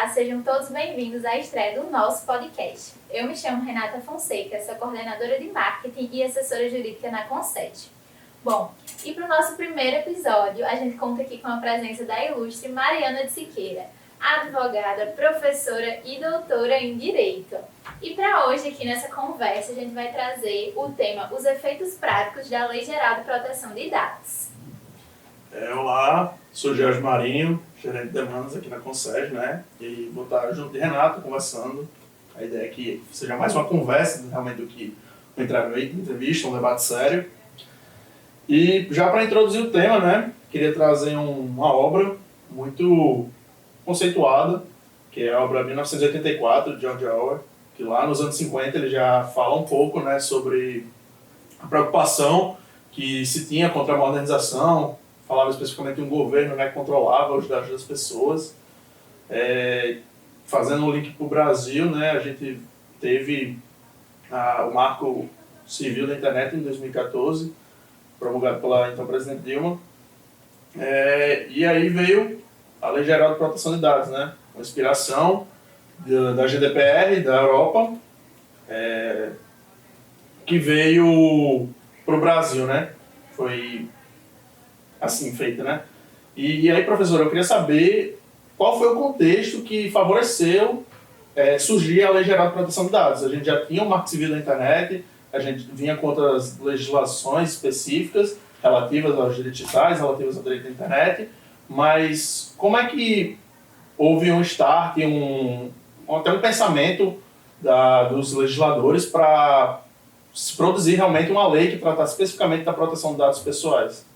Olá, sejam todos bem-vindos à estreia do nosso podcast. Eu me chamo Renata Fonseca, sou coordenadora de marketing e assessora jurídica na Conset. Bom, e para o nosso primeiro episódio, a gente conta aqui com a presença da ilustre Mariana de Siqueira, advogada, professora e doutora em Direito. E para hoje, aqui nessa conversa, a gente vai trazer o tema Os efeitos práticos da Lei Geral de Proteção de Dados. Olá, sou Jorge Marinho, gerente de demandas aqui na Conset, né? E vou estar junto de Renato conversando. A ideia é que seja mais uma conversa realmente do que uma entrevista, um debate sério. E já para introduzir o tema, né? Queria trazer uma obra muito conceituada, que é a obra 1984 de George Orwell, que lá nos anos 50 ele já fala um pouco, né, sobre a preocupação que se tinha contra a modernização. Falava especificamente de um governo, né, que controlava os dados das pessoas. Fazendo um link para o Brasil, né, a gente teve o Marco Civil da Internet em 2014, promulgado pela então presidente Dilma. E aí veio a Lei Geral de Proteção de Dados, né, uma inspiração da GDPR, da Europa, que veio para o Brasil, né, foi assim feita, né? E aí, professor, eu queria saber qual foi o contexto que favoreceu surgir a Lei Geral de Proteção de Dados. A gente já tinha o Marco Civil da Internet, a gente vinha com outras legislações específicas relativas aos direitos digitais, relativas ao direito da internet, mas como é que houve um start, até um pensamento dos legisladores para se produzir realmente uma lei que tratasse especificamente da proteção de dados pessoais?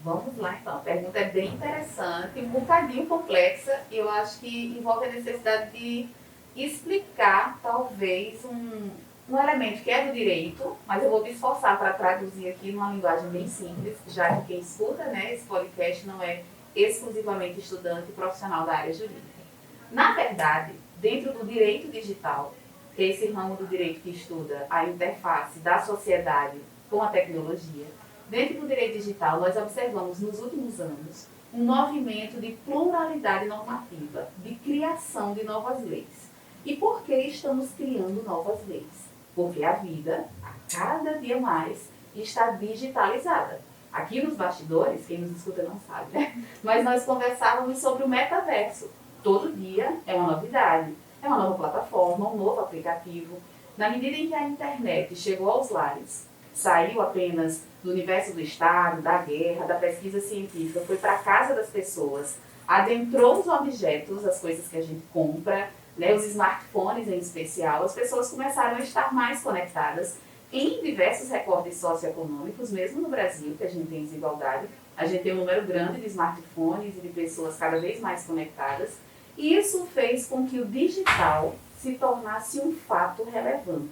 Vamos lá, então. A pergunta é bem interessante, um bocadinho complexa, e eu acho que envolve a necessidade de explicar, talvez, um elemento que é do direito, mas eu vou me esforçar para traduzir aqui numa linguagem bem simples, já que quem escuta, né, esse podcast não é exclusivamente estudante profissional da área jurídica. Na verdade, dentro do direito digital, que é esse ramo do direito que estuda a interface da sociedade com a tecnologia, dentro do direito digital, nós observamos nos últimos anos um movimento de pluralidade normativa, de criação de novas leis. E por que estamos criando novas leis? Porque a vida, a cada dia mais, está digitalizada. Aqui nos bastidores, quem nos escuta não sabe, né? Mas nós conversávamos sobre o metaverso. Todo dia é uma novidade, é uma nova plataforma, um novo aplicativo. Na medida em que a internet chegou aos lares, saiu apenas do universo do Estado, da guerra, da pesquisa científica, foi para a casa das pessoas, adentrou os objetos, as coisas que a gente compra, né, os smartphones em especial, as pessoas começaram a estar mais conectadas em diversos recortes socioeconômicos, mesmo no Brasil, que a gente tem desigualdade, a gente tem um número grande de smartphones e de pessoas cada vez mais conectadas, e isso fez com que o digital se tornasse um fato relevante.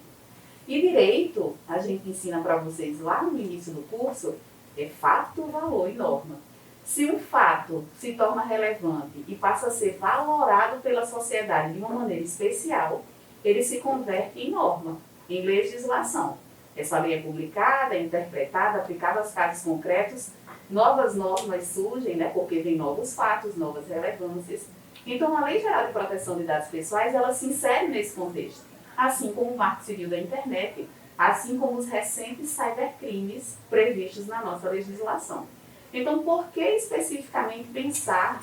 E direito, a gente ensina para vocês lá no início do curso, é fato, valor e norma. Se um fato se torna relevante e passa a ser valorado pela sociedade de uma maneira especial, ele se converte em norma, em legislação. Essa lei é publicada, é interpretada, aplicada aos casos concretos, novas normas surgem, né, porque vem novos fatos, novas relevâncias. Então, a Lei Geral de Proteção de Dados Pessoais, ela se insere nesse contexto. Assim como o Marco Civil da Internet, assim como os recentes cybercrimes previstos na nossa legislação. Então, por que especificamente pensar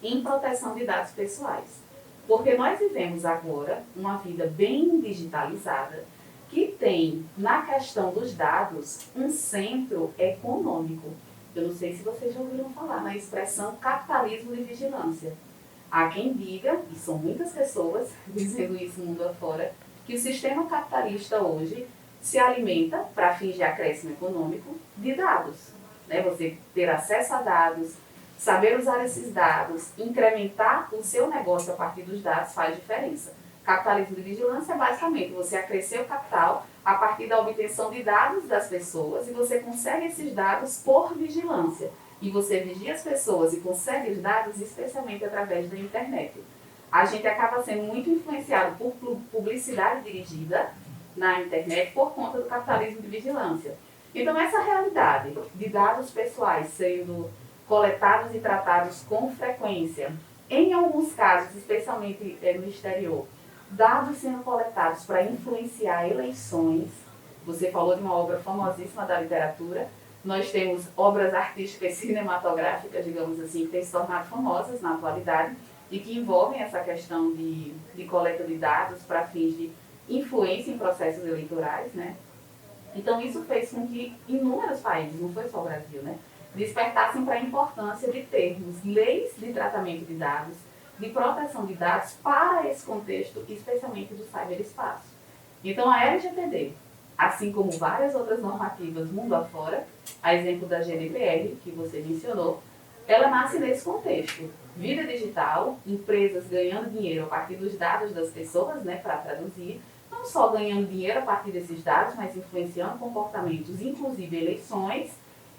em proteção de dados pessoais? Porque nós vivemos agora uma vida bem digitalizada que tem, na questão dos dados, um centro econômico. Eu não sei se vocês já ouviram falar na expressão capitalismo de vigilância. Há quem diga, e são muitas pessoas dizendo isso mundo afora, que o sistema capitalista hoje se alimenta, para fins de acréscimo econômico, de dados. Né? Você ter acesso a dados, saber usar esses dados, incrementar o seu negócio a partir dos dados faz diferença. Capitalismo de vigilância é basicamente você acrescer o capital a partir da obtenção de dados das pessoas e você consegue esses dados por vigilância. E você vigia as pessoas e consegue os dados especialmente através da internet. A gente acaba sendo muito influenciado por publicidade dirigida na internet por conta do capitalismo de vigilância. Então, essa realidade de dados pessoais sendo coletados e tratados com frequência, Em alguns casos, especialmente no exterior, dados sendo coletados para influenciar eleições. Você falou de uma obra famosíssima da literatura. Nós temos obras artísticas cinematográficas, digamos assim, que têm se tornado famosas na atualidade e que envolvem essa questão de coleta de dados para fins de influência em processos eleitorais, né? Então isso fez com que inúmeros países, não foi só o Brasil, né, despertassem para a importância de termos leis de tratamento de dados, de proteção de dados para esse contexto, especialmente do ciberespaço. Então a LGPD, assim como várias outras normativas mundo afora, a exemplo da GDPR, que você mencionou, ela nasce nesse contexto. Vida digital, empresas ganhando dinheiro a partir dos dados das pessoas, né, para traduzir, não só ganhando dinheiro a partir desses dados, mas influenciando comportamentos, inclusive eleições.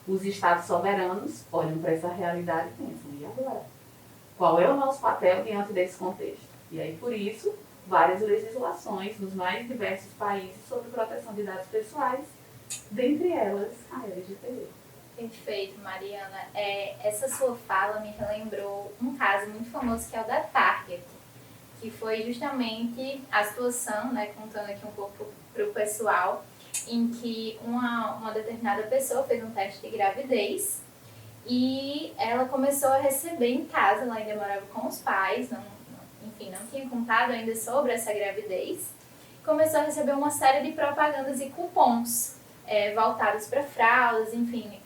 Os estados soberanos olham para essa realidade e pensam, e agora? Qual é o nosso papel diante desse contexto? E aí, por isso, várias legislações nos mais diversos países sobre proteção de dados pessoais, dentre elas a LGPD. Perfeito, Mariana. Essa sua fala me relembrou um caso muito famoso que é o da Target, que foi justamente a situação, né, contando aqui um pouco para o pessoal, em que uma determinada pessoa fez um teste de gravidez e ela começou a receber em casa, ela ainda morava com os pais, enfim, não tinha contado ainda sobre essa gravidez, começou a receber uma série de propagandas e cupons voltados para fraldas, enfim,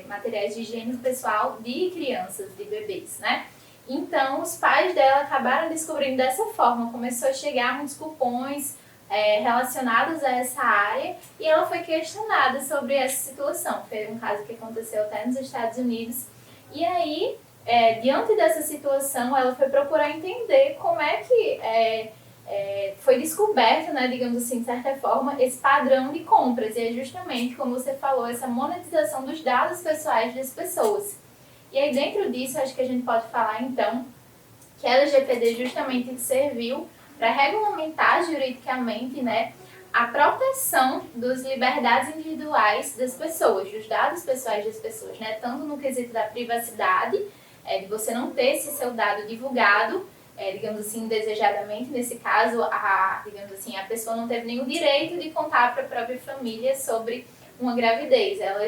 materiais de higiene pessoal de crianças, de bebês, né? Então, os pais dela acabaram descobrindo dessa forma, começou a chegar muitos cupons relacionados a essa área e ela foi questionada sobre essa situação. Foi um caso que aconteceu até nos Estados Unidos. E aí, diante dessa situação, ela foi procurar entender como é que foi descoberto, né, digamos assim, de certa forma, esse padrão de compras. E é justamente, como você falou, essa monetização dos dados pessoais das pessoas. E aí, dentro disso, acho que a gente pode falar, então, que a LGPD justamente serviu para regulamentar juridicamente, né, a proteção das liberdades individuais das pessoas, dos dados pessoais das pessoas, né, tanto no quesito da privacidade, de você não ter esse seu dado divulgado, digamos assim, indesejadamente, nesse caso, digamos assim, a pessoa não teve nenhum direito de contar para a própria família sobre uma gravidez. Ela,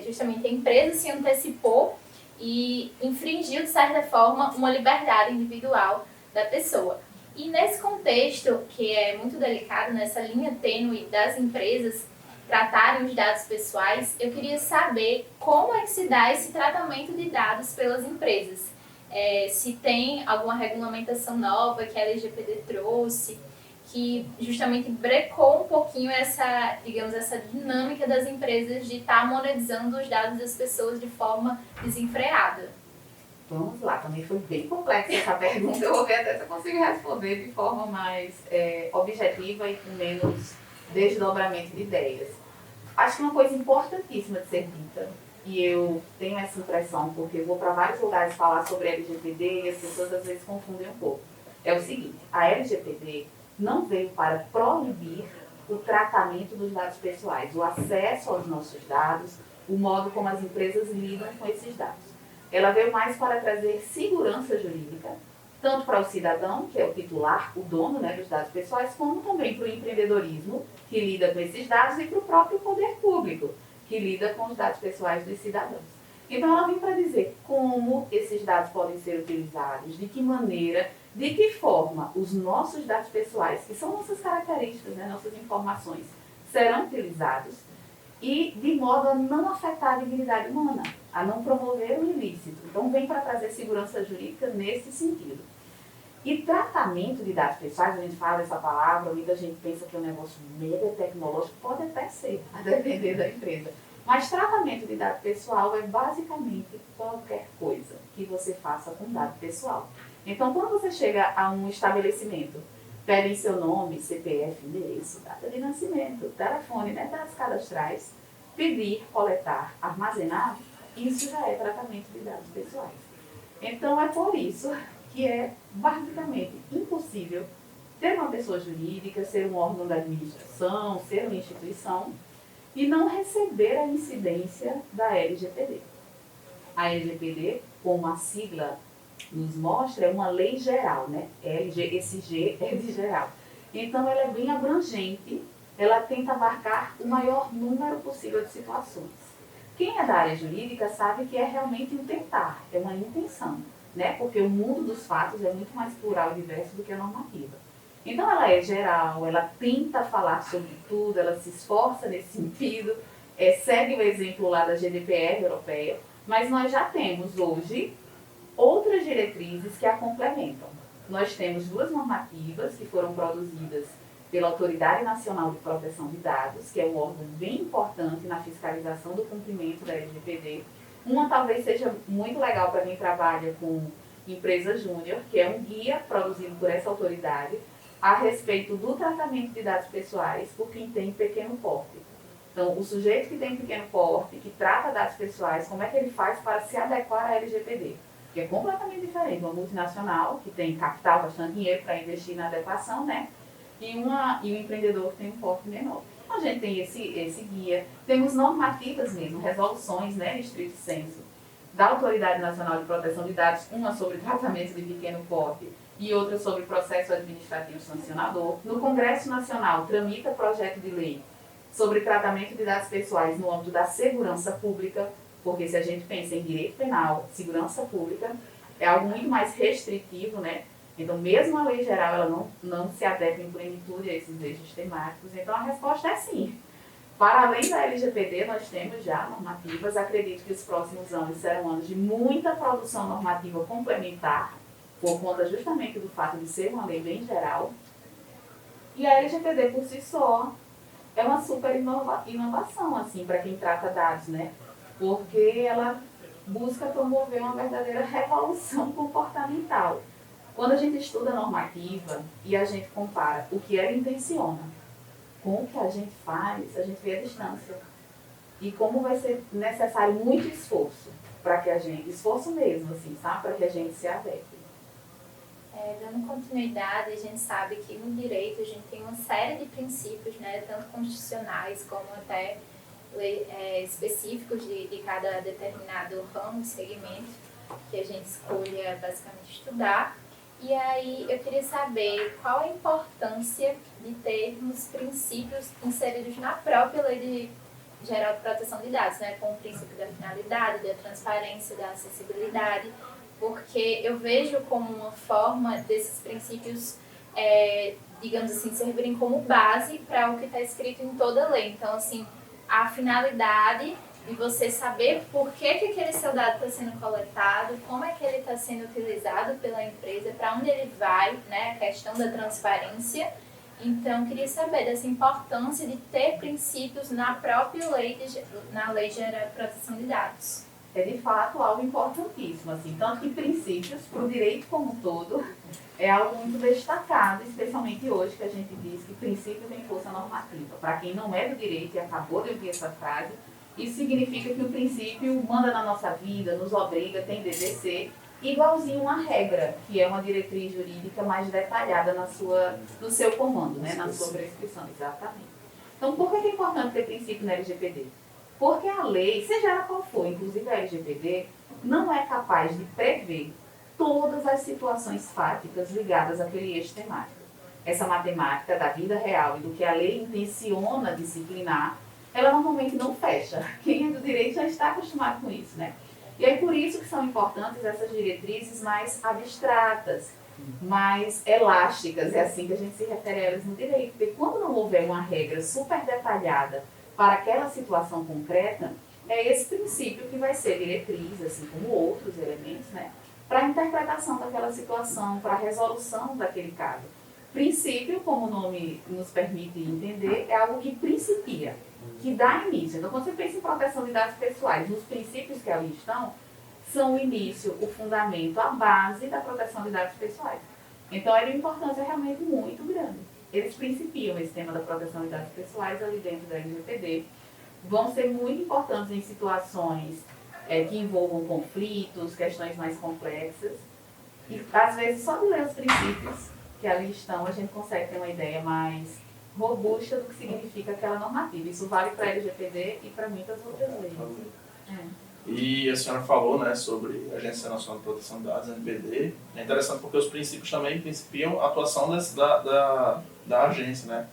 justamente, a empresa se antecipou e infringiu, de certa forma, uma liberdade individual da pessoa. E nesse contexto, que é muito delicado, nessa linha tênue das empresas tratarem os dados pessoais, eu queria saber como é que se dá esse tratamento de dados pelas empresas. Se tem alguma regulamentação nova que a LGPD trouxe, que justamente brecou um pouquinho essa, digamos, essa dinâmica das empresas de estar monetizando os dados das pessoas de forma desenfreada. Vamos lá, também foi bem complexa essa pergunta, eu vou ver até se eu consigo responder de forma mais objetiva e com menos desdobramento de ideias. Acho que uma coisa importantíssima de ser dita, e eu tenho essa impressão porque eu vou para vários lugares falar sobre LGPD e as pessoas às vezes confundem um pouco, é o seguinte: a LGPD não veio para proibir o tratamento dos dados pessoais, o acesso aos nossos dados, o modo como as empresas lidam com esses dados. Ela veio mais para trazer segurança jurídica, tanto para o cidadão, que é o titular, o dono, né, dos dados pessoais, como também para o empreendedorismo, que lida com esses dados, e para o próprio poder público, que lida com os dados pessoais dos cidadãos. Então ela vem para dizer como esses dados podem ser utilizados, de que maneira, de que forma os nossos dados pessoais, que são nossas características, né, nossas informações, serão utilizados e de modo a não afetar a dignidade humana, a não promover o ilícito. Então vem para trazer segurança jurídica nesse sentido. E tratamento de dados pessoais, a gente fala essa palavra, muita gente pensa que é um negócio mega tecnológico, pode até ser, a depender da empresa. Mas tratamento de dado pessoal é basicamente qualquer coisa que você faça com dado pessoal. Então, quando você chega a um estabelecimento, pedem seu nome, CPF, endereço, data de nascimento, telefone, né, dados cadastrais, pedir, coletar, armazenar, isso já é tratamento de dados pessoais. Então, é por isso que é basicamente impossível ter uma pessoa jurídica, ser um órgão da administração, ser uma instituição e não receber a incidência da LGPD. A LGPD, como a sigla nos mostra é uma lei geral, né? Esse G é de geral. Então, ela é bem abrangente, ela tenta abarcar o maior número possível de situações. Quem é da área jurídica sabe que é realmente um tentar, é uma intenção, né? Porque o mundo dos fatos é muito mais plural e diverso do que a normativa. Então, ela é geral, ela tenta falar sobre tudo, ela se esforça nesse sentido, segue o exemplo lá da GDPR europeia, mas nós já temos hoje outras diretrizes que a complementam. Nós temos 2 normativas que foram produzidas pela Autoridade Nacional de Proteção de Dados, que é um órgão bem importante na fiscalização do cumprimento da LGPD. Uma talvez seja muito legal para quem trabalha com empresa júnior, que é um guia produzido por essa autoridade a respeito do tratamento de dados pessoais por quem tem pequeno porte. Então, o sujeito que tem pequeno porte, que trata dados pessoais, como é que ele faz para se adequar à LGPD? Que é completamente diferente. Uma multinacional que tem capital, bastante dinheiro para investir na adequação, né? E um empreendedor que tem um porte menor. Então, a gente tem esse guia. Temos normativas mesmo, resoluções, né, em estrito senso, da Autoridade Nacional de Proteção de Dados, uma sobre tratamento de pequeno porte e outra sobre processo administrativo sancionador. No Congresso Nacional, tramita projeto de lei sobre tratamento de dados pessoais no âmbito da segurança pública, porque se a gente pensa em direito penal, segurança pública, é algo muito mais restritivo, né? Então, mesmo a lei geral, ela não se adequa em plenitude a esses eixos temáticos. Então, a resposta é sim. Para além da LGPD, nós temos já normativas. Acredito que os próximos anos serão anos de muita produção normativa complementar, por conta justamente do fato de ser uma lei bem geral. E a LGPD, por si só, é uma super inovação, assim, para quem trata dados, né? Porque ela busca promover uma verdadeira revolução comportamental. Quando a gente estuda a normativa e a gente compara o que ela intenciona com o que a gente faz, a gente vê a distância. E como vai ser necessário muito esforço para que a gente, esforço mesmo, assim, sabe? Para que a gente se adeque. Dando continuidade, a gente sabe que no direito a gente tem uma série de princípios, né, tanto constitucionais como até específicos de cada determinado ramo, segmento, que a gente escolha basicamente estudar. E aí eu queria saber qual a importância de termos princípios inseridos na própria Lei Geral de Proteção de Dados, né, com o princípio da finalidade, da transparência, da acessibilidade, porque eu vejo como uma forma desses princípios, digamos assim, servirem como base para o que está escrito em toda a lei. Então, assim, a finalidade de você saber por que aquele seu dado está sendo coletado, como é que ele está sendo utilizado pela empresa, para onde ele vai, né, a questão da transparência. Então, queria saber dessa importância de ter princípios na própria lei, na Lei Geral de Proteção de Dados. É de fato algo importantíssimo, assim, tanto que princípios para o direito como um todo é algo muito destacado, especialmente hoje que a gente diz que princípio tem força normativa. Para quem não é do direito e acabou de ouvir essa frase, isso significa que o princípio manda na nossa vida, nos obriga, tem dever ser, igualzinho uma regra, que é uma diretriz jurídica mais detalhada no seu comando, né, na sua prescrição, exatamente. Então, por que é importante ter princípio na LGPD? Porque a lei, seja ela qual for, inclusive a LGPD, não é capaz de prever todas as situações fáticas ligadas àquele eixo temático. Essa matemática da vida real e do que a lei intenciona disciplinar, ela normalmente não fecha. Quem é do direito já está acostumado com isso, né? E é por isso que são importantes essas diretrizes mais abstratas, mais elásticas, é assim que a gente se refere a elas no direito. Porque quando não houver uma regra super detalhada para aquela situação concreta, é esse princípio que vai ser diretriz, assim como outros elementos, né, para a interpretação daquela situação, para a resolução daquele caso. Princípio, como o nome nos permite entender, é algo que principia, que dá início. Então, quando você pensa em proteção de dados pessoais, os princípios que ali estão, são o início, o fundamento, a base da proteção de dados pessoais. Então, é de importância realmente muito grande. Eles principiam esse tema da proteção de dados pessoais ali dentro da LGPD. Vão ser muito importantes em situações que envolvam conflitos, questões mais complexas. E, às vezes, só de ler os princípios que ali estão, a gente consegue ter uma ideia mais robusta do que significa aquela normativa. Isso vale para a LGPD e para muitas outras leis. E a senhora falou, né, sobre a Agência Nacional de Proteção de Dados, NPD. É interessante porque os princípios também principiam a atuação da agência, né?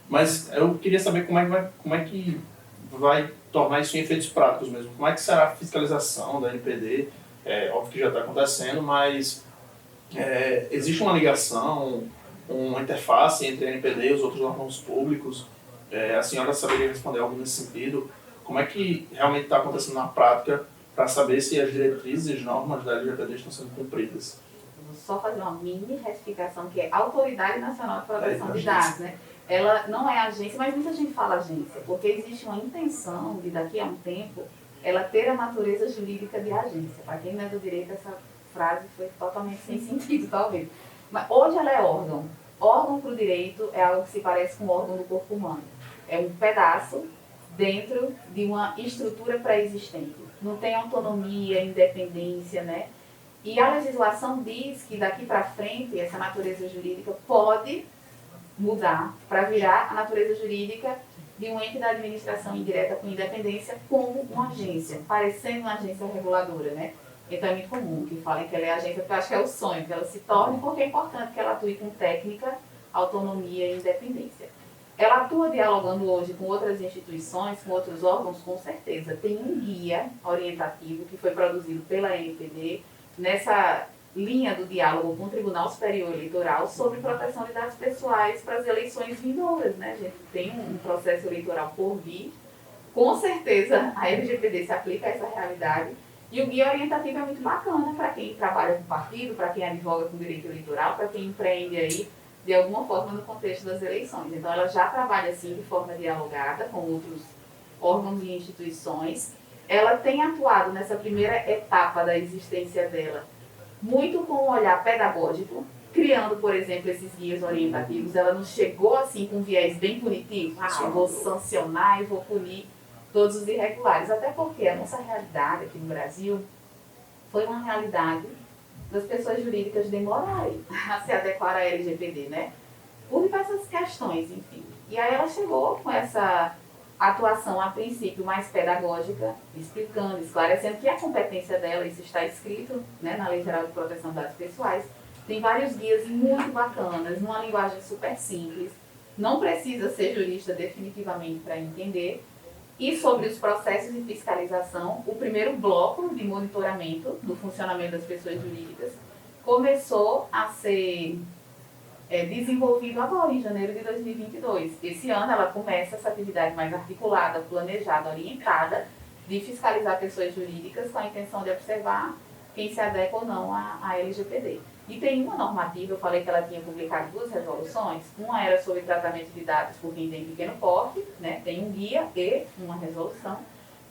Mas eu queria saber como é que vai tornar isso em efeitos práticos mesmo. Como é que será a fiscalização da NPD? É óbvio que já está acontecendo, mas existe uma ligação, uma interface entre a NPD e os outros órgãos públicos? A senhora saberia responder algo nesse sentido? Como é que realmente está acontecendo na prática para saber se as diretrizes e normas da LGPD estão sendo cumpridas? Vou só fazer uma mini retificação, que é Autoridade Nacional de Proteção de Dados, né? Ela não é agência, mas muita gente fala agência, porque existe uma intenção de daqui a um tempo ela ter a natureza jurídica de agência. Para quem não é do direito, essa frase foi totalmente sem sentido, talvez. Mas hoje ela é órgão. Órgão para o direito é algo que se parece com o órgão do corpo humano. É um pedaço dentro de uma estrutura pré-existente. Não tem autonomia, independência, né? E a legislação diz que daqui para frente essa natureza jurídica pode mudar para virar a natureza jurídica de um ente da administração indireta com independência como uma agência, parecendo uma agência reguladora, né? Então é muito comum que falem que ela é agência, porque eu acho que é o sonho que ela se torne, porque é importante que ela atue com técnica, autonomia e independência. Ela atua dialogando hoje com outras instituições, com outros órgãos, com certeza. Tem um guia orientativo que foi produzido pela NPD nessa linha do diálogo com o Tribunal Superior Eleitoral sobre proteção de dados pessoais para as eleições vindouras, né? A gente tem um processo eleitoral por vir. Com certeza a LGPD se aplica a essa realidade. E o guia orientativo é muito bacana para quem trabalha com partido, para quem advoga com direito eleitoral, para quem empreende aí de alguma forma no contexto das eleições. Então ela já trabalha assim de forma dialogada com outros órgãos e instituições. Ela tem atuado nessa primeira etapa da existência dela muito com um olhar pedagógico, criando, por exemplo, esses guias orientativos. Ela não chegou assim com um viés bem punitivo, vou sancionar e vou punir todos os irregulares, até porque a nossa realidade aqui no Brasil foi uma realidade das pessoas jurídicas demorarem a se adequar à LGPD, né? Por diversas questões, enfim. E aí ela chegou com essa atuação, a princípio, mais pedagógica, explicando, esclarecendo que a competência dela, isso está escrito, né, na Lei Geral de Proteção de Dados Pessoais, tem vários guias muito bacanas, numa linguagem super simples, não precisa ser jurista definitivamente para entender. E sobre os processos de fiscalização, o primeiro bloco de monitoramento do funcionamento das pessoas jurídicas começou a ser desenvolvido agora, em janeiro de 2022. Esse ano ela começa essa atividade mais articulada, planejada, orientada, de fiscalizar pessoas jurídicas com a intenção de observar quem se adequa ou não à LGPD. E tem uma normativa, eu falei que ela tinha publicado 2 resoluções, uma era sobre tratamento de dados por quem tem pequeno porte, né? Tem um guia e uma resolução,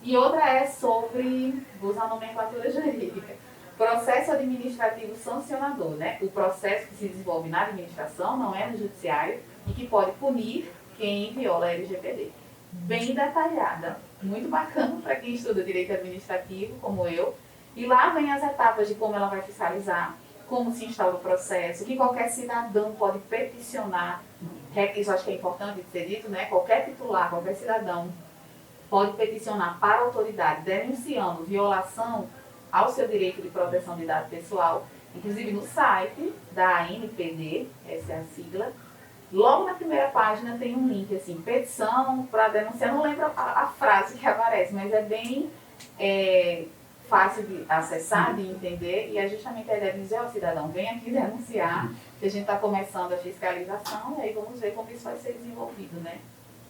e outra é sobre, vou usar a nomenclatura jurídica, processo administrativo sancionador, né? O processo que se desenvolve na administração, não é no judiciário, e que pode punir quem viola a LGPD. Bem detalhada, muito bacana para quem estuda direito administrativo, como eu, e lá vem as etapas de como ela vai fiscalizar, como se instaura o processo, que qualquer cidadão pode peticionar, isso acho que é importante ser dito, né? Qualquer titular, qualquer cidadão pode peticionar para a autoridade denunciando violação ao seu direito de proteção de dado pessoal, inclusive no site da ANPD, essa é a sigla. Logo na primeira página tem um link assim, petição para denunciar, não lembro a frase que aparece, mas é bem fácil de acessar, de entender, e é justamente a ideia de dizer ao cidadão, vem aqui denunciar, que a gente está começando a fiscalização, e aí vamos ver como isso vai ser desenvolvido, né,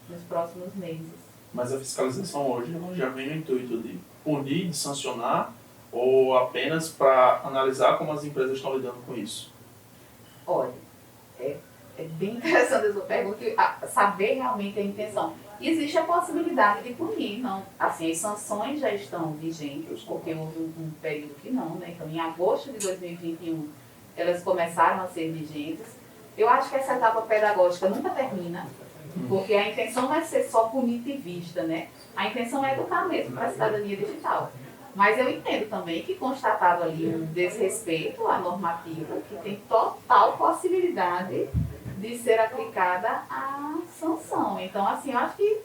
nos próximos meses. Mas a fiscalização hoje ela já vem no intuito de punir, de sancionar, ou apenas para analisar como as empresas estão lidando com isso? Olha, é bem interessante essa pergunta, saber realmente a intenção. Existe a possibilidade de punir, não? Assim, as sanções já estão vigentes, porque houve um período que não, né? Então, em agosto de 2021, elas começaram a ser vigentes. Eu acho que essa etapa pedagógica nunca termina, porque a intenção não é ser só punitivista, né? A intenção é educar mesmo para a cidadania digital. Mas eu entendo também que constatado ali um desrespeito à normativa, que tem total possibilidade de ser aplicada a sanção. Então, assim, eu acho que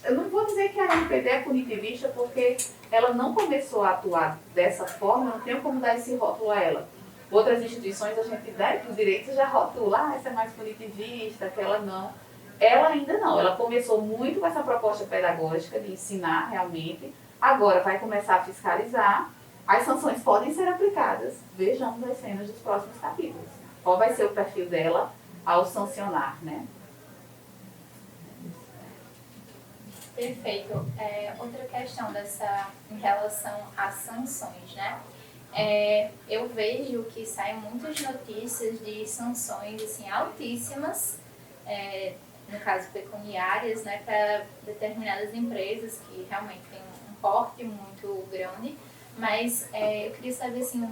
eu não vou dizer que a LGPD é punitivista, porque ela não começou a atuar dessa forma, não tenho como dar esse rótulo a ela. Outras instituições, a gente dá que o direito já rotula, essa é mais punitivista, aquela não. Ela ainda não, ela começou muito com essa proposta pedagógica de ensinar realmente, agora vai começar a fiscalizar, as sanções podem ser aplicadas, vejamos as cenas dos próximos capítulos. Qual vai ser o perfil dela ao sancionar, né? Perfeito. Outra questão em relação às sanções, né? Eu vejo que saem muitas notícias de sanções assim, altíssimas, no caso pecuniárias, né, para determinadas empresas que realmente têm um porte muito grande, mas eu queria saber assim,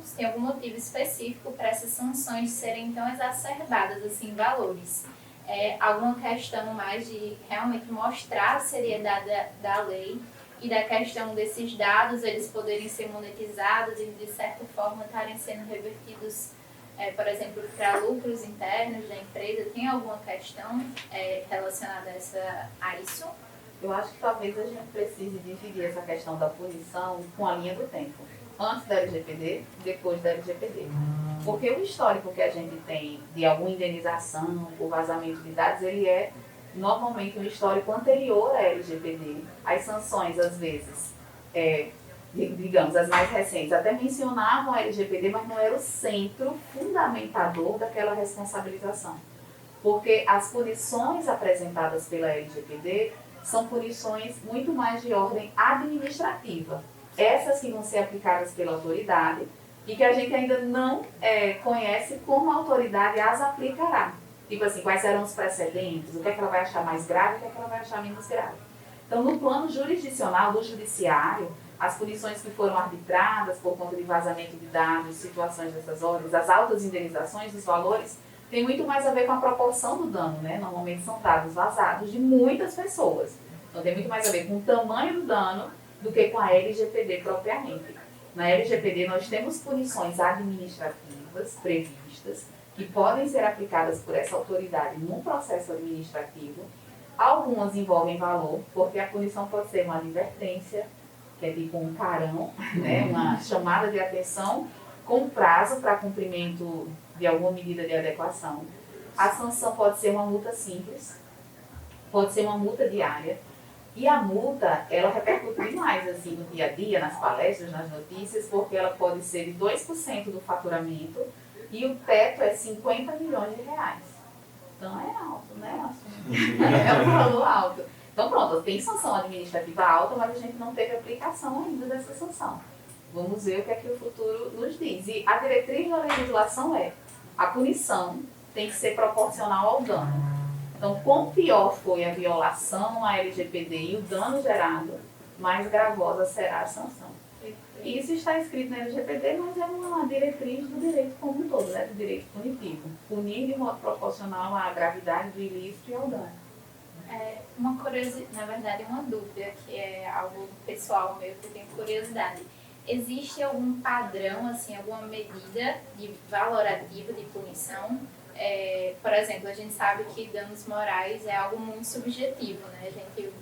se tem algum motivo específico para essas sanções serem tão exacerbadas assim, em valores. Alguma questão mais de realmente mostrar a seriedade da lei e da questão desses dados eles poderem ser monetizados e de certa forma estarem sendo revertidos, por exemplo, para lucros internos da empresa. Tem alguma questão relacionada a isso? Eu acho que talvez a gente precise dividir essa questão da punição com a linha do tempo. Antes da LGPD, depois da LGPD. Porque o histórico que a gente tem de alguma indenização por vazamento de dados, ele é normalmente um histórico anterior à LGPD. As sanções, às vezes, digamos, as mais recentes, até mencionavam a LGPD, mas não era o centro fundamentador daquela responsabilização. Porque as punições apresentadas pela LGPD são punições muito mais de ordem administrativa. Essas que vão ser aplicadas pela autoridade e que a gente ainda não conhece como a autoridade as aplicará. Tipo assim, quais serão os precedentes, o que é que ela vai achar mais grave, o que é que ela vai achar menos grave. Então, no plano jurisdicional do judiciário, as punições que foram arbitradas por conta de vazamento de dados, situações dessas ordens, as altas indenizações, os valores, tem muito mais a ver com a proporção do dano, né? Normalmente são dados vazados de muitas pessoas. Então, tem muito mais a ver com o tamanho do dano do que com a LGPD propriamente. Na LGPD, nós temos punições administrativas previstas, que podem ser aplicadas por essa autoridade num processo administrativo. Algumas envolvem valor, porque a punição pode ser uma advertência, que é tipo um carão, né? Uma chamada de atenção com prazo para cumprimento de alguma medida de adequação. A sanção pode ser uma multa simples, pode ser uma multa diária, e a multa, ela repercute demais assim, no dia a dia, nas palestras, nas notícias, porque ela pode ser de 2% do faturamento e o teto é 50 milhões de reais. Então é alto, né? É um valor alto. Então pronto, tem sanção administrativa alta, mas a gente não teve aplicação ainda dessa sanção. Vamos ver o que é que o futuro nos diz. E a diretriz da legislação a punição tem que ser proporcional ao dano. Então, quanto pior foi a violação à LGPD e o dano gerado, mais gravosa será a sanção. E isso está escrito na LGPD, mas é uma diretriz do direito como um todo, né? Do direito punitivo. Punir de modo proporcional à gravidade do ilícito e ao dano. Uma curiosidade, na verdade, uma dúvida, que é algo pessoal meu, que eu tenho curiosidade. Existe algum padrão, assim, alguma medida de valorativa de punição? Por exemplo, a gente sabe que danos morais é algo muito subjetivo, né? A gente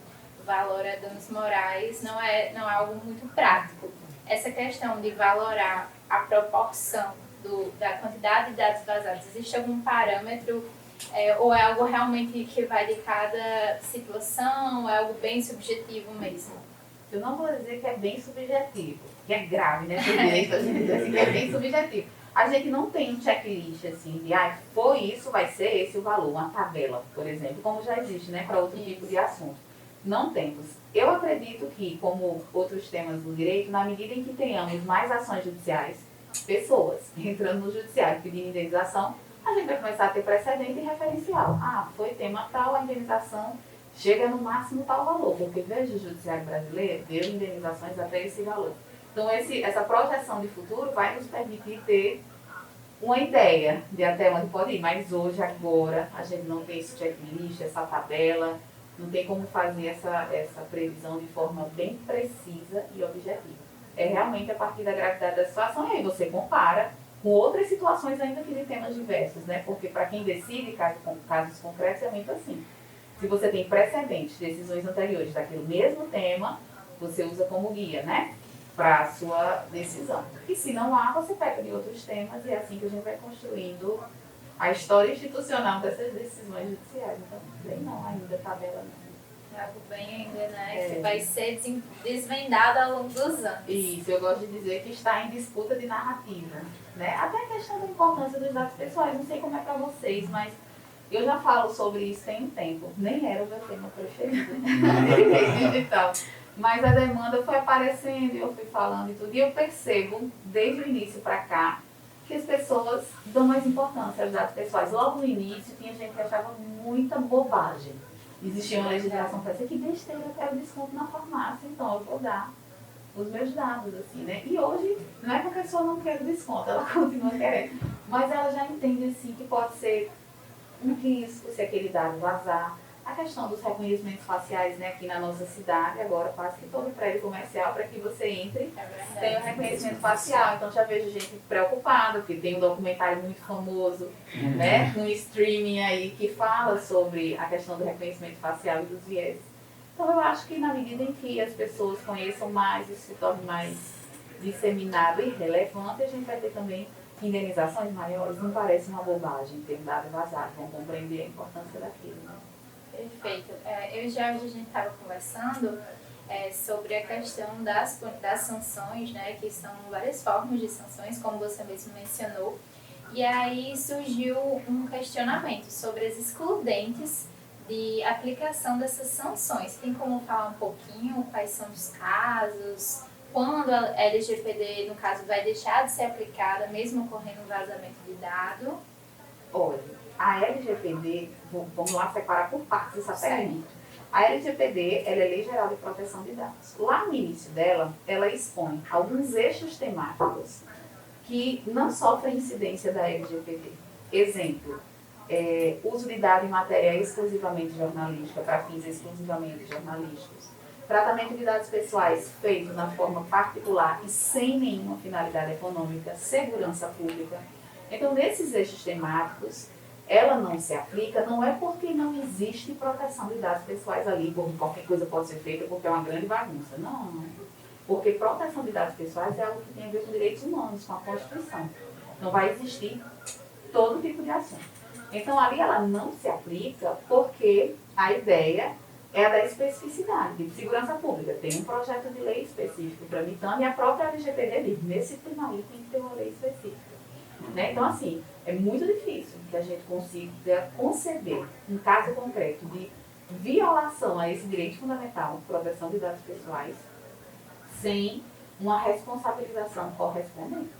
valora danos morais, não é algo muito prático. Essa questão de valorar a proporção da quantidade de dados vazados, existe algum parâmetro ou é algo realmente que vai de cada situação, é algo bem subjetivo mesmo? Eu não vou dizer que é bem subjetivo, que é grave, né? Por direito, a gente diz assim, que é bem subjetivo. A gente não tem um checklist assim de, foi isso, vai ser esse o valor, uma tabela, por exemplo, como já existe, né, para outro tipo de assunto. Não temos. Eu acredito que, como outros temas do direito, na medida em que tenhamos mais ações judiciais, pessoas entrando no judiciário pedindo indenização, a gente vai começar a ter precedente e referencial. Foi tema tal, a indenização chega no máximo tal valor, porque veja o judiciário brasileiro, deu indenizações até esse valor. Então, essa projeção de futuro vai nos permitir ter uma ideia de até onde pode ir. Mas hoje, agora, a gente não tem esse checklist, essa tabela, não tem como fazer essa previsão de forma bem precisa e objetiva. É realmente a partir da gravidade da situação, e aí você compara com outras situações ainda que de temas diversos, né? Porque para quem decide casos concretos é muito assim. Se você tem precedentes, decisões anteriores daquele mesmo tema, você usa como guia, né? Para a sua decisão. E se não há, você pega de outros temas e é assim que a gente vai construindo a história institucional dessas decisões judiciais. Então, bem não ainda, tabela não. É algo bem ainda, né? Que vai ser desvendado ao longo dos anos. Isso, eu gosto de dizer que está em disputa de narrativa, né? Até a questão da importância dos dados pessoais, não sei como é para vocês, mas eu já falo sobre isso tem um tempo. Nem era o meu tema preferido, digital. Mas a demanda foi aparecendo e eu fui falando e tudo. E eu percebo, desde o início para cá, que as pessoas dão mais importância aos dados pessoais. Logo no início, tinha gente que achava muita bobagem. Existia uma legislação para dizer que besteira, eu quero desconto na farmácia, então eu vou dar os meus dados, assim, né? E hoje, não é que a pessoa não quer desconto, ela continua querendo. Mas ela já entende, assim, que pode ser um risco se aquele dado vazar. A questão dos reconhecimentos faciais, né, aqui na nossa cidade, agora quase que todo prédio comercial, para que você entre, tem o reconhecimento facial. Então já vejo gente preocupada, porque tem um documentário muito famoso, né, no streaming aí, que fala sobre a questão do reconhecimento facial e dos vieses. Então eu acho que na medida em que as pessoas conheçam mais, isso se torne mais disseminado e relevante, a gente vai ter também indenizações maiores. Não parece uma bobagem ter um dado vazado, vão compreender a importância daquilo, né? Perfeito. Eu e Jorge, a gente estava conversando sobre a questão das sanções, né, que são várias formas de sanções, como você mesmo mencionou. E aí surgiu um questionamento sobre as excludentes de aplicação dessas sanções. Tem como falar um pouquinho quais são os casos, quando a LGPD, no caso, vai deixar de ser aplicada, mesmo ocorrendo um vazamento de dado? Olha, a LGPD, vamos lá separar por partes essa pergunta. A LGPD, ela é Lei Geral de Proteção de Dados. Lá no início dela, ela expõe alguns eixos temáticos que não sofrem incidência da LGPD. Exemplo, uso de dado em matéria exclusivamente jornalística, para fins exclusivamente jornalísticos. Tratamento de dados pessoais feito na forma particular e sem nenhuma finalidade econômica, segurança pública. Então, nesses eixos temáticos, ela não se aplica, não é porque não existe proteção de dados pessoais ali, porque qualquer coisa pode ser feita porque é uma grande bagunça. Não. Porque proteção de dados pessoais é algo que tem a ver com direitos humanos, com a Constituição. Não vai existir todo tipo de ação. Então, ali ela não se aplica porque a ideia é a da especificidade, de segurança pública. Tem um projeto de lei específico tramitando e a própria LGPD diz, nesse tema aí tem que ter uma lei específica. Né? Então, assim, é muito difícil que a gente consiga conceber um caso concreto de violação a esse direito fundamental, proteção de dados pessoais, sem uma responsabilização correspondente.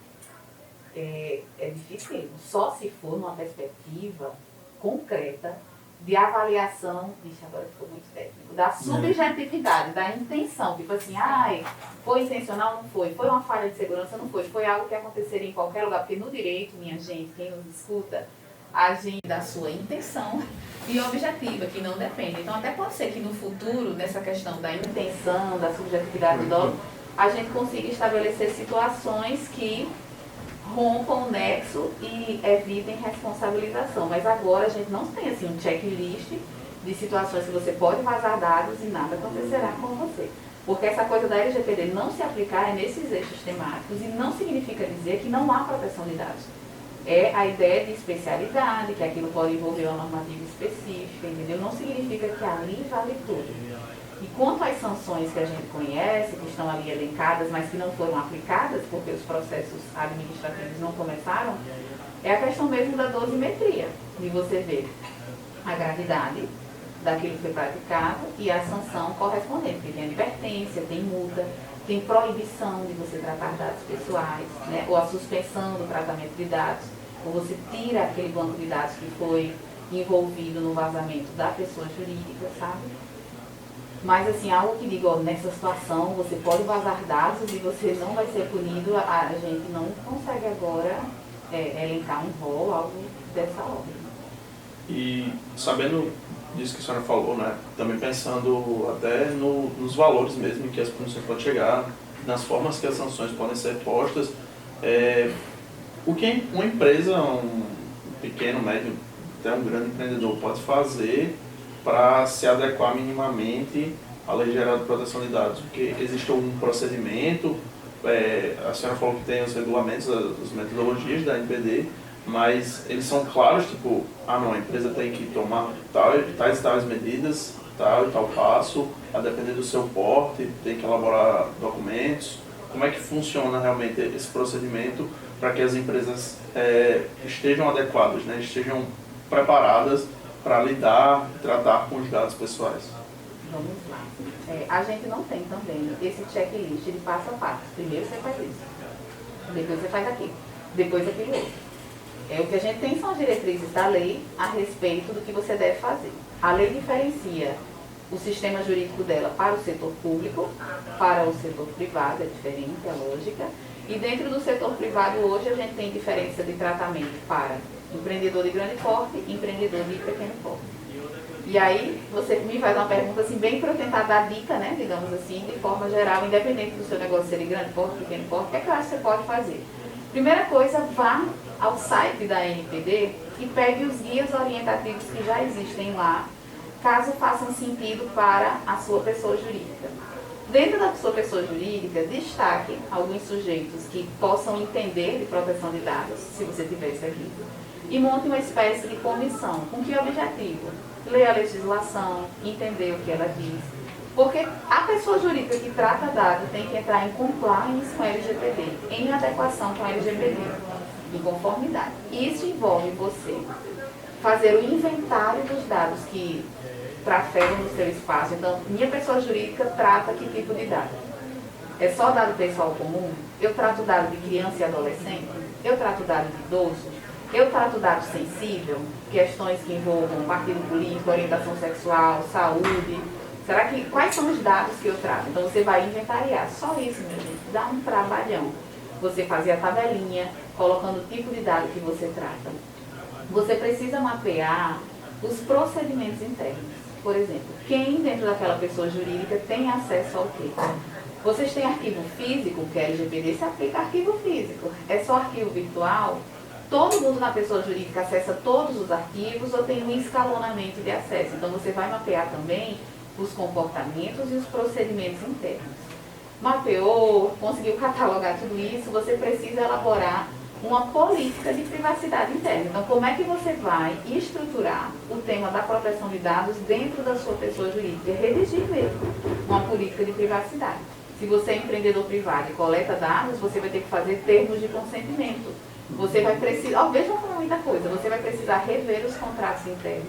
É difícil, só se for numa perspectiva concreta de avaliação, agora ficou muito técnico, da subjetividade, da intenção, tipo assim, foi intencional, não foi, foi uma falha de segurança, não foi, foi algo que aconteceria em qualquer lugar, porque no direito, minha gente, quem nos escuta, a gente da sua intenção e objetiva, que não depende. Então até pode ser que no futuro, nessa questão da intenção, da subjetividade do dolo, a gente consiga estabelecer situações que rompam o nexo e evitem responsabilização. Mas agora a gente não tem assim, um checklist de situações que você pode vazar dados e nada acontecerá com você. Porque essa coisa da LGPD não se aplicar é nesses eixos temáticos e não significa dizer que não há proteção de dados. É a ideia de especialidade, que aquilo pode envolver uma normativa específica, entendeu? Não significa que ali vale tudo. E quanto às sanções que a gente conhece, que estão ali elencadas, mas que não foram aplicadas, porque os processos administrativos não começaram, é a questão mesmo da dosimetria, de você ver a gravidade daquilo que foi praticado e a sanção correspondente, porque tem advertência, tem multa, tem proibição de você tratar dados pessoais, né? Ou a suspensão do tratamento de dados, ou você tira aquele banco de dados que foi envolvido no vazamento da pessoa jurídica, sabe? Mas, assim, algo que digo, nessa situação, você pode vazar dados e você não vai ser punido, a gente não consegue agora elencar um rol, algo dessa ordem. E sabendo disso que a senhora falou, né, também pensando até nos valores mesmo que as punições podem chegar, nas formas que as sanções podem ser postas, o que uma empresa, um pequeno, médio, até um grande empreendedor pode fazer para se adequar minimamente à Lei Geral de Proteção de Dados? Porque existe um procedimento, a senhora falou que tem os regulamentos, as metodologias da NPD, mas eles são claros, tipo, não, a empresa tem que tomar tais e tais medidas, tal e tal passo, a depender do seu porte, tem que elaborar documentos. Como é que funciona realmente esse procedimento para que as empresas estejam adequadas, né? Estejam preparadas para lidar e tratar com os dados pessoais? Vamos lá. A gente não tem também esse checklist de passo a passo. Primeiro você faz isso, depois você faz aquilo, depois aquilo outro. O que a gente tem são as diretrizes da lei a respeito do que você deve fazer. A lei diferencia o sistema jurídico dela para o setor público, para o setor privado, é diferente a lógica. E dentro do setor privado hoje a gente tem diferença de tratamento para empreendedor de grande porte e empreendedor de pequeno porte. E aí você me faz uma pergunta assim, bem para eu tentar dar dica, né, digamos assim, de forma geral, independente do seu negócio ser de grande porte, pequeno porte, o que é que eu acho que você pode fazer? Primeira coisa, vá ao site da NPD e pegue os guias orientativos que já existem lá, caso façam sentido para a sua pessoa jurídica. Dentro da sua pessoa jurídica, destaque alguns sujeitos que possam entender de proteção de dados, se você tiver esse aqui, e monte uma espécie de comissão. Com que objetivo? Ler a legislação, entender o que ela diz. Porque a pessoa jurídica que trata dados tem que entrar em compliance com a LGPD, em adequação com a LGPD, em conformidade. Isso envolve você fazer o inventário dos dados que trafegam no seu espaço. Então, minha pessoa jurídica trata que tipo de dado? É só dado pessoal comum? Eu trato dado de criança e adolescente? Eu trato dado de idoso? Eu trato dado sensível? Questões que envolvam partido político, orientação sexual, saúde. Quais são os dados que eu trato? Então, você vai inventariar. Só isso, meu gente. Dá um trabalhão. Você fazer a tabelinha, colocando o tipo de dado que você trata. Você precisa mapear os procedimentos internos. Por exemplo, quem dentro daquela pessoa jurídica tem acesso ao quê? Vocês têm arquivo físico, que é LGPD, se aplica arquivo físico. É só arquivo virtual? Todo mundo na pessoa jurídica acessa todos os arquivos ou tem um escalonamento de acesso? Então você vai mapear também os comportamentos e os procedimentos internos. Mapeou, conseguiu catalogar tudo isso, você precisa elaborar uma política de privacidade interna. Então, como é que você vai estruturar o tema da proteção de dados dentro da sua pessoa jurídica? Redigir mesmo uma política de privacidade. Se você é empreendedor privado e coleta dados, você vai ter que fazer termos de consentimento. Você vai precisar, vejam como é muita coisa, você vai precisar rever os contratos internos,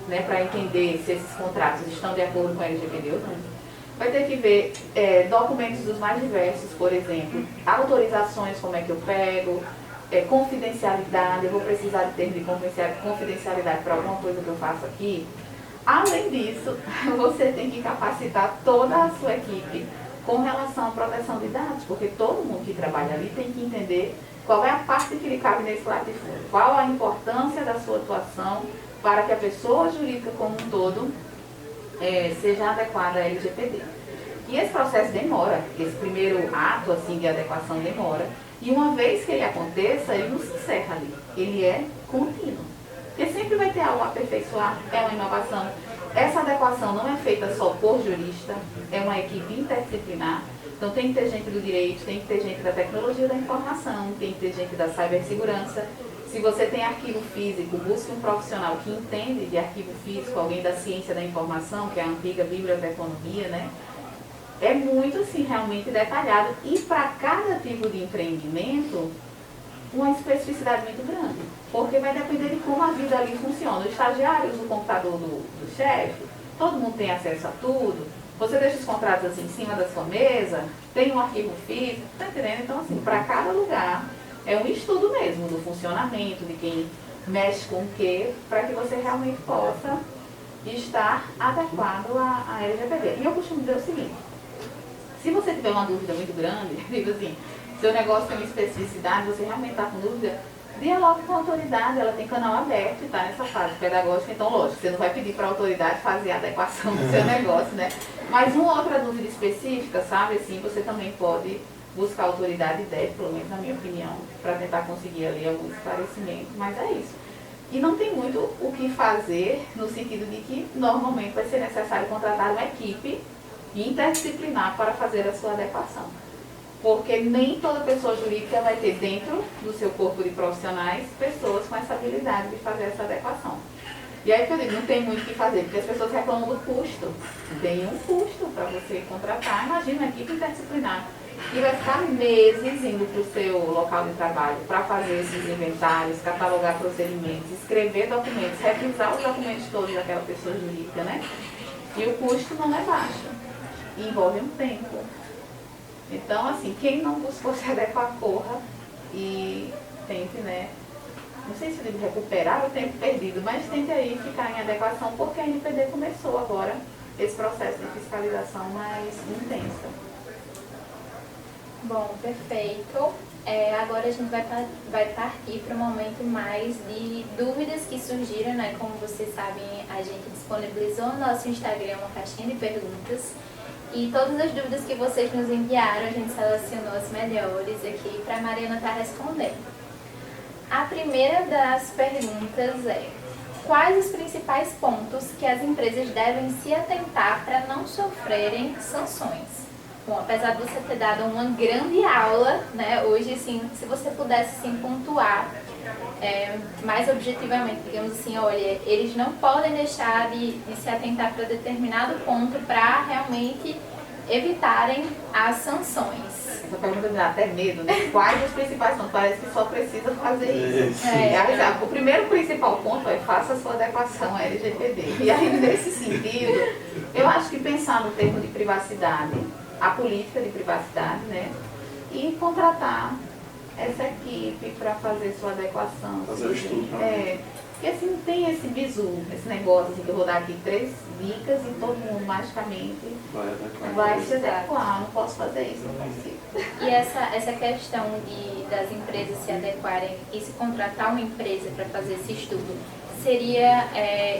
né, para entender se esses contratos estão de acordo com a LGPD ou não. Vai ter que ver documentos dos mais diversos, por exemplo, autorizações, como é que eu pego, confidencialidade, eu vou precisar de termo de confidencialidade para alguma coisa que eu faço aqui. Além disso, você tem que capacitar toda a sua equipe com relação à proteção de dados, porque todo mundo que trabalha ali tem que entender qual é a parte que lhe cabe nesse latifúndio, qual a importância da sua atuação para que a pessoa jurídica como um todo seja adequada à LGPD. E esse processo demora, esse primeiro ato assim, de adequação demora, e uma vez que ele aconteça, ele não se encerra ali, ele é contínuo. Porque sempre vai ter algo a aperfeiçoar, é uma inovação. Essa adequação não é feita só por jurista, é uma equipe interdisciplinar. Então tem que ter gente do direito, tem que ter gente da tecnologia da informação, tem que ter gente da cibersegurança. Se você tem arquivo físico, busque um profissional que entende de arquivo físico, alguém da ciência da informação, que é a antiga biblioteconomia, né? É muito, assim, realmente detalhado. E para cada tipo de empreendimento, uma especificidade muito grande. Porque vai depender de como a vida ali funciona. O estagiário usa o computador do chefe, todo mundo tem acesso a tudo. Você deixa os contratos assim em cima da sua mesa, tem um arquivo físico, tá entendendo? Então, assim, para cada lugar, é um estudo mesmo do funcionamento, de quem mexe com o quê, para que você realmente possa estar adequado à LGPD. E eu costumo dizer o seguinte, se você tiver uma dúvida muito grande, tipo assim, seu negócio tem uma especificidade, você realmente está com dúvida, dialogue com a autoridade, ela tem canal aberto e está nessa fase pedagógica, então lógico, você não vai pedir para a autoridade fazer a adequação do seu negócio, né? Mas uma outra dúvida específica, sabe, assim, você também pode buscar a autoridade e deve, pelo menos na minha opinião, para tentar conseguir ali algum esclarecimento, mas é isso. E não tem muito o que fazer, no sentido de que normalmente vai ser necessário contratar uma equipe interdisciplinar para fazer a sua adequação. Porque nem toda pessoa jurídica vai ter dentro do seu corpo de profissionais pessoas com essa habilidade de fazer essa adequação. E aí, eu digo, não tem muito o que fazer, porque as pessoas reclamam do custo. Tem um custo para você contratar, imagina uma equipe interdisciplinar. E vai ficar meses indo para o seu local de trabalho para fazer esses inventários, catalogar procedimentos, escrever documentos, revisar os documentos todos daquela pessoa jurídica, né? E o custo não é baixo. E envolve um tempo. Então, assim, quem não buscou se adequar, corra e tente, né? Não sei se eu digo recuperar o tempo perdido, mas tente aí ficar em adequação, porque a NPD começou agora esse processo de fiscalização mais intensa. Bom, perfeito. Agora a gente vai partir para o momento mais de dúvidas que surgiram, né? Como vocês sabem, a gente disponibilizou no nosso Instagram uma caixinha de perguntas. E todas as dúvidas que vocês nos enviaram, a gente selecionou as melhores aqui para a Mariana estar respondendo. A primeira das perguntas é: quais os principais pontos que as empresas devem se atentar para não sofrerem sanções? Bom, apesar de você ter dado uma grande aula, né, hoje, assim, se você pudesse, assim, pontuar mais objetivamente, digamos assim, olha, eles não podem deixar de se atentar para determinado ponto para realmente evitarem as sanções. Essa pergunta me dá até medo, né? Quais os principais pontos? Parece que só precisa fazer isso. O primeiro principal ponto é: faça a sua adequação à LGPD. E aí, nesse sentido, eu acho que pensar no termo de privacidade, a política de privacidade, né? E contratar essa equipe para fazer sua adequação. Fazer o estudo, né? Porque assim, não tem esse bizu, esse negócio assim, que eu vou dar aqui 3 dicas e todo mundo magicamente vai se adequar. Não posso fazer isso, não consigo. E essa questão das empresas se adequarem e se contratar uma empresa para fazer esse estudo, seria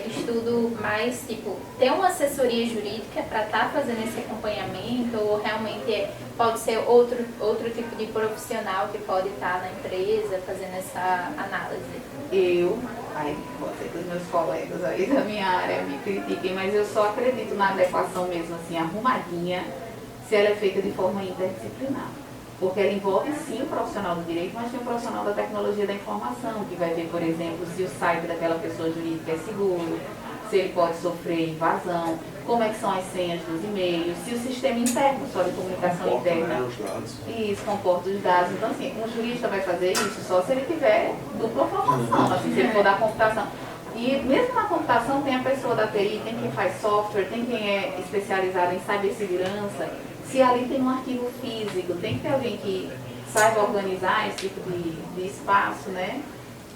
estudo mais tipo, ter uma assessoria jurídica para estar fazendo esse acompanhamento, ou realmente pode ser outro tipo de profissional que pode estar na empresa fazendo essa análise? Pode ser que os meus colegas aí da minha área me critiquem, mas eu só acredito na adequação mesmo, assim, arrumadinha, se ela é feita de forma interdisciplinar. Porque ela envolve sim o profissional do direito, mas tem o profissional da tecnologia da informação, que vai ver, por exemplo, se o site daquela pessoa jurídica é seguro, se ele pode sofrer invasão, como é que são as senhas dos e-mails, se o sistema interno, só de comunicação interna, isso, comporta os dados. Então, assim, um jurista vai fazer isso só se ele tiver dupla formação, assim, se ele for da computação. E mesmo na computação tem a pessoa da TI, tem quem faz software, tem quem é especializado em cibersegurança. Se ali tem um arquivo físico, tem que ter alguém que saiba organizar esse tipo de espaço, né?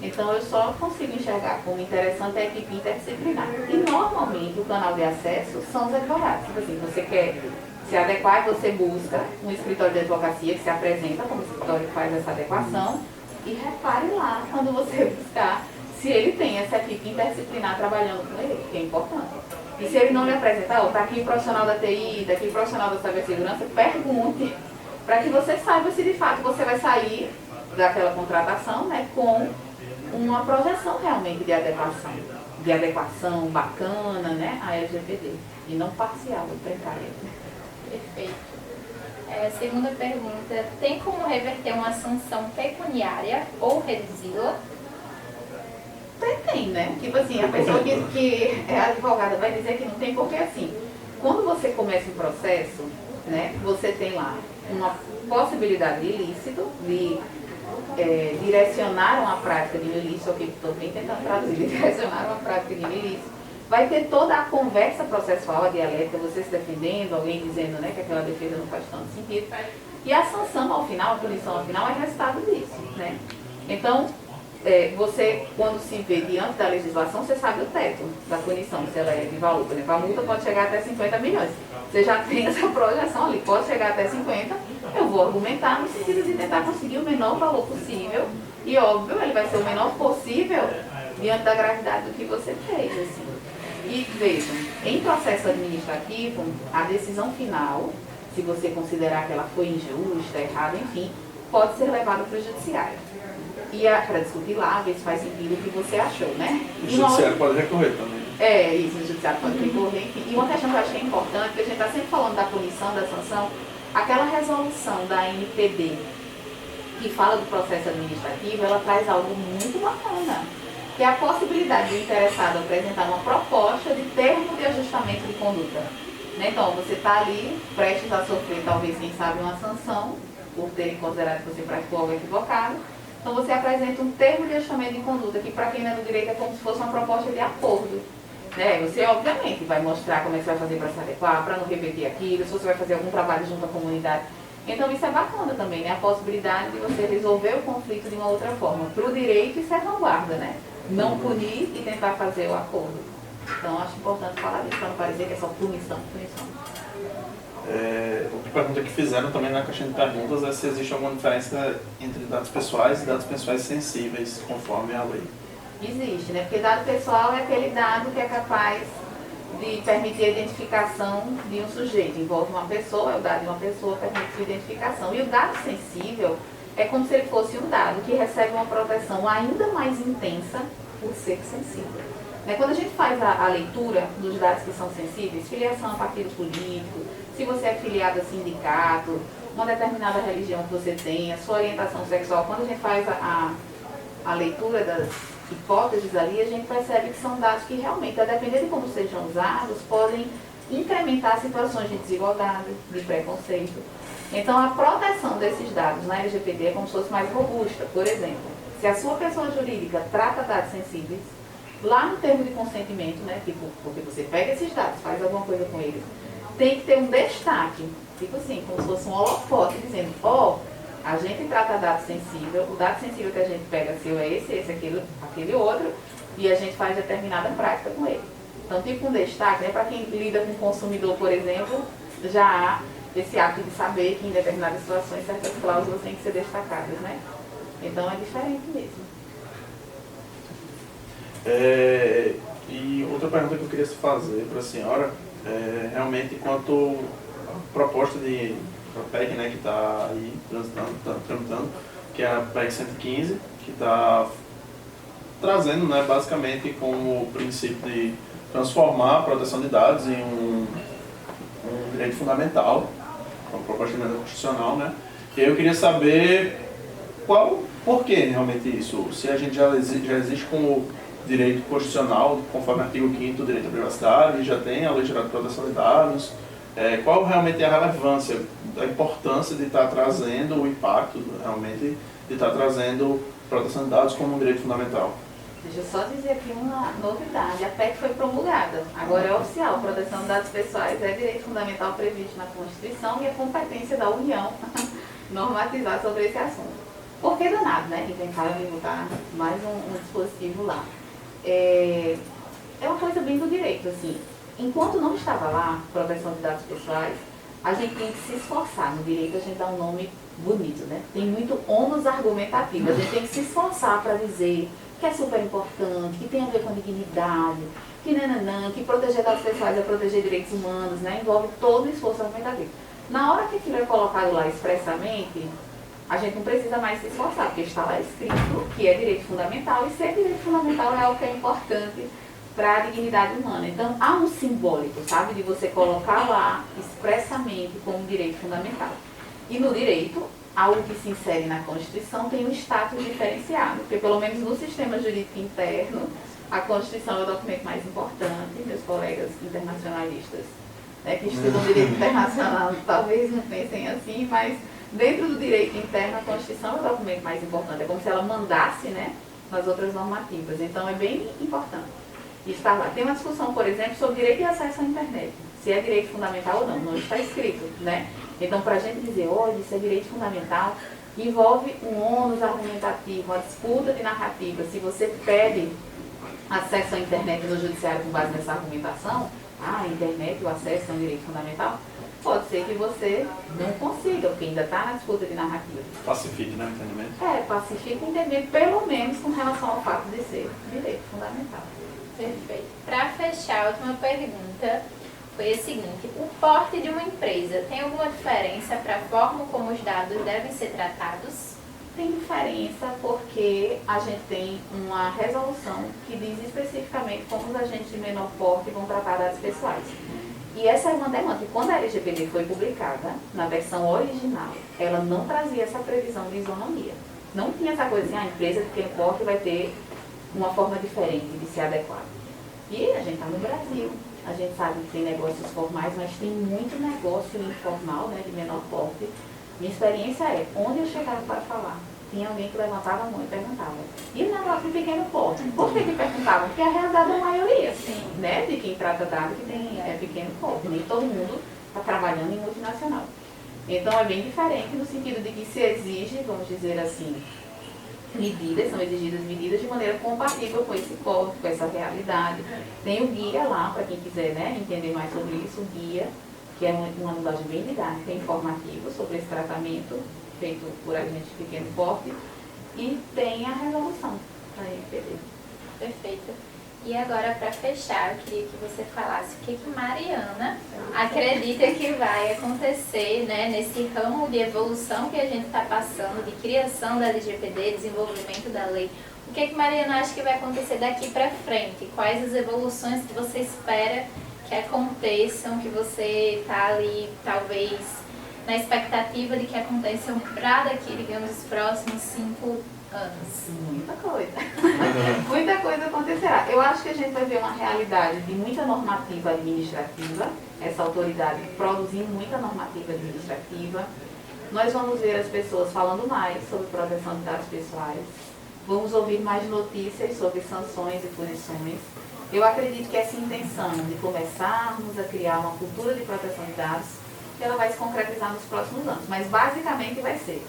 Então eu só consigo enxergar como interessante a equipe interdisciplinar. E normalmente o canal de acesso são os advogados. Tipo assim, você quer se adequar e você busca um escritório de advocacia que se apresenta como escritório que faz essa adequação, e repare lá quando você buscar se ele tem essa equipe interdisciplinar trabalhando com ele, que é importante. E se ele não lhe apresentar, está aqui o profissional da TI, está aqui o profissional da cibersegurança, pergunte para que você saiba se de fato você vai sair daquela contratação, né, com uma projeção realmente de adequação bacana, né, à LGPD, e não parcial ou precária. Perfeito. Segunda pergunta: tem como reverter uma sanção pecuniária ou reduzi-la? Tem, né? Tipo assim, a pessoa que é advogada vai dizer que não tem, porque assim, quando você começa um processo, né, você tem lá uma possibilidade de ilícito, de direcionar uma prática de ilícito, que estou bem tentando traduzir, direcionar uma prática de ilícito, vai ter toda a conversa processual, a dialética, você se defendendo, alguém dizendo, né, que aquela defesa não faz tanto sentido, e a sanção ao final, a punição ao final é resultado disso, né? Então, você, quando se vê diante da legislação, você sabe o teto da punição, se ela é de valor. Por exemplo, a multa pode chegar até 50 milhões. Você já tem essa projeção ali, pode chegar até 50, eu vou argumentar no sentido de tentar conseguir o menor valor possível, e óbvio, ele vai ser o menor possível diante da gravidade do que você fez, assim. E vejam, em processo administrativo, a decisão final, se você considerar que ela foi injusta, errada, enfim, pode ser levada para o judiciário. E para discutir lá, ver se faz sentido o que você achou, né? O judiciário pode recorrer também. Isso, o judiciário pode recorrer. Enfim. E uma questão que eu acho que é importante, que a gente está sempre falando da punição, da sanção, aquela resolução da ANPD que fala do processo administrativo, ela traz algo muito bacana, que é a possibilidade do interessado apresentar uma proposta de termo de ajustamento de conduta. Né? Então, você está ali, prestes a sofrer, talvez, quem sabe, uma sanção, por terem considerado que você praticou algo equivocado. Então, você apresenta um termo de ajustamento de conduta, que para quem não é do direito é como se fosse uma proposta de acordo. Né? Você, obviamente, vai mostrar como é que você vai fazer para se adequar, para não repetir aquilo, se você vai fazer algum trabalho junto à comunidade. Então, isso é bacana também, né? A possibilidade de você resolver o conflito de uma outra forma. Para o direito, isso é vanguarda, né? Não punir e tentar fazer o acordo. Então, acho importante falar disso, para não parecer que é só punição. Outra pergunta que fizeram também na caixinha de perguntas é se existe alguma diferença entre dados pessoais e dados pessoais sensíveis, conforme a lei. Existe, né? Porque dado pessoal é aquele dado que é capaz de permitir a identificação de um sujeito. Envolve uma pessoa, é o dado de uma pessoa, permite sua identificação. E o dado sensível é como se ele fosse um dado que recebe uma proteção ainda mais intensa por ser sensível. Quando a gente faz a leitura dos dados que são sensíveis, filiação a partido político, se você é filiado a sindicato, uma determinada religião que você tem, a sua orientação sexual, quando a gente faz a leitura das hipóteses ali, a gente percebe que são dados que realmente, a depender de como sejam usados, podem incrementar situações de desigualdade, de preconceito. Então, a proteção desses dados na LGPD é como se fosse mais robusta. Por exemplo, se a sua pessoa jurídica trata dados sensíveis, lá no termo de consentimento, né, tipo, porque você pega esses dados, faz alguma coisa com eles, tem que ter um destaque, tipo assim, como se fosse um holofote, dizendo, a gente trata dado sensível, o dado sensível que a gente pega seu é esse, aquele outro, e a gente faz determinada prática com ele. Então, tipo um destaque, né, para quem lida com o consumidor, por exemplo, já há esse hábito de saber que em determinadas situações certas cláusulas têm que ser destacadas, né? Então, é diferente mesmo. E outra pergunta que eu queria fazer para a senhora, realmente quanto à proposta de PEC, né, que está aí tramitando, que é a PEC 115, que está trazendo, né, basicamente como princípio de transformar a proteção de dados em um direito fundamental, uma proposta de emenda constitucional, né? E aí eu queria saber por que realmente isso, se a gente já existe como direito constitucional, conforme o artigo 5º do direito à privacidade, já tem a Lei Geral de Proteção de Dados, qual realmente é a relevância, a importância de estar trazendo o impacto, realmente, de estar trazendo proteção de dados como um direito fundamental? Deixa eu só dizer aqui uma novidade, a PEC foi promulgada, agora é oficial, proteção de dados pessoais é direito fundamental previsto na Constituição e é competência da União normatizar sobre esse assunto. Por que danado, né? Inventaram de botar mais um dispositivo lá. É uma coisa bem do direito, assim. Enquanto não estava lá, proteção de dados pessoais, a gente tem que se esforçar. No direito a gente dá um nome bonito, né? Tem muito ônus argumentativo. A gente tem que se esforçar para dizer que é super importante, que tem a ver com a dignidade, que proteger dados pessoais é proteger direitos humanos, né? Envolve todo o esforço argumentativo. Na hora que aquilo é colocado lá expressamente, a gente não precisa mais se esforçar, porque está lá escrito que é direito fundamental, e ser direito fundamental é algo que é importante para a dignidade humana. Então, há um simbólico, sabe, de você colocar lá expressamente como direito fundamental. E no direito, algo que se insere na Constituição tem um status diferenciado, porque pelo menos no sistema jurídico interno, a Constituição é o documento mais importante. Meus colegas internacionalistas, né, que estudam direito internacional talvez não pensem assim, mas dentro do direito interno, a Constituição é o documento mais importante. É como se ela mandasse, né, nas outras normativas. Então, é bem importante estar lá. Tem uma discussão, por exemplo, sobre direito de acesso à internet. Se é direito fundamental ou não. Não está escrito, né? Então, para a gente dizer, olha, isso é direito fundamental, envolve um ônus argumentativo, uma disputa de narrativa. Se você pede acesso à internet no judiciário com base nessa argumentação, a internet, o acesso é um direito fundamental, pode ser que você não consiga, porque ainda está na disputa de narrativa. Pacifique, né, o entendimento? Pacifique o entendimento, pelo menos com relação ao fato de ser direito fundamental. Perfeito. Para fechar, a última pergunta foi a seguinte: o porte de uma empresa tem alguma diferença para a forma como os dados devem ser tratados? tem diferença porque a gente tem uma resolução que diz especificamente como os agentes de menor porte vão tratar dados pessoais. E essa é uma demanda, que quando a LGPD foi publicada, na versão original, ela não trazia essa previsão de isonomia. Não tinha essa coisa assim, a empresa de pequeno porte vai ter uma forma diferente de se adequar. E a gente está no Brasil, a gente sabe que tem negócios formais, mas tem muito negócio informal, né, de menor porte. Minha experiência é, onde eu chegava para falar, tinha alguém que levantava a mão e perguntava. E o negócio de pequeno porte? Por que perguntavam? Porque é a realidade da maioria, né, de quem trata dado que tem pequeno porte. Nem todo mundo está trabalhando em multinacional. Então é bem diferente no sentido de que se exige, vamos dizer assim, medidas, são exigidas medidas de maneira compatível com esse porte, com essa realidade. Tem o guia lá, para quem quiser, né, entender mais sobre isso, o guia, que é uma linguagem bem didática, informativa sobre esse tratamento feito por agentes de pequeno porte, e tem a resolução da LGPD. Perfeito. E agora, para fechar, eu queria que você falasse o que Mariana acredita que vai acontecer, né, nesse ramo de evolução que a gente está passando, de criação da LGPD, desenvolvimento da lei. O que Mariana acha que vai acontecer daqui para frente? Quais as evoluções que você espera que aconteçam, que você está ali, talvez, na expectativa de que aconteçam para daqui, digamos, os próximos 5 anos? Muita coisa. Muita coisa acontecerá. Eu acho que a gente vai ver uma realidade de muita normativa administrativa, essa autoridade produzindo muita normativa administrativa. Nós vamos ver as pessoas falando mais sobre proteção de dados pessoais. Vamos ouvir mais notícias sobre sanções e punições. Eu acredito que essa intenção de começarmos a criar uma cultura de proteção de dados, ela vai se concretizar nos próximos anos. Mas basicamente vai ser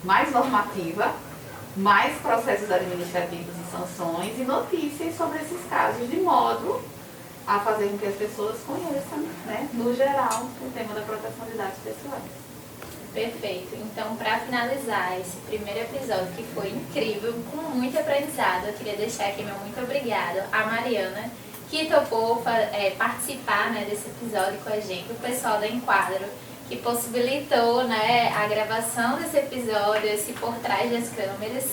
mais normativa, mais processos administrativos e sanções e notícias sobre esses casos, de modo a fazer com que as pessoas conheçam, né, no geral, o tema da proteção de dados pessoais. Perfeito. Então, para finalizar esse primeiro episódio, que foi incrível, com muito aprendizado, eu queria deixar aqui meu muito obrigado à Mariana, que topou participar, né, desse episódio com a gente, o pessoal da Enquadro, que possibilitou, né, a gravação desse episódio, esse por trás das câmeras,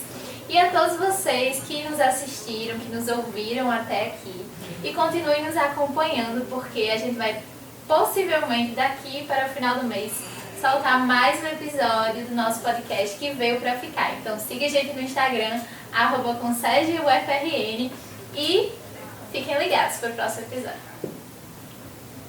e a todos vocês que nos assistiram, que nos ouviram até aqui, e continuem nos acompanhando, porque a gente vai possivelmente daqui para o final do mês soltar mais um episódio do nosso podcast que veio para ficar. Então siga a gente no Instagram, @conselhoufrn, e fiquem ligados para o próximo episódio.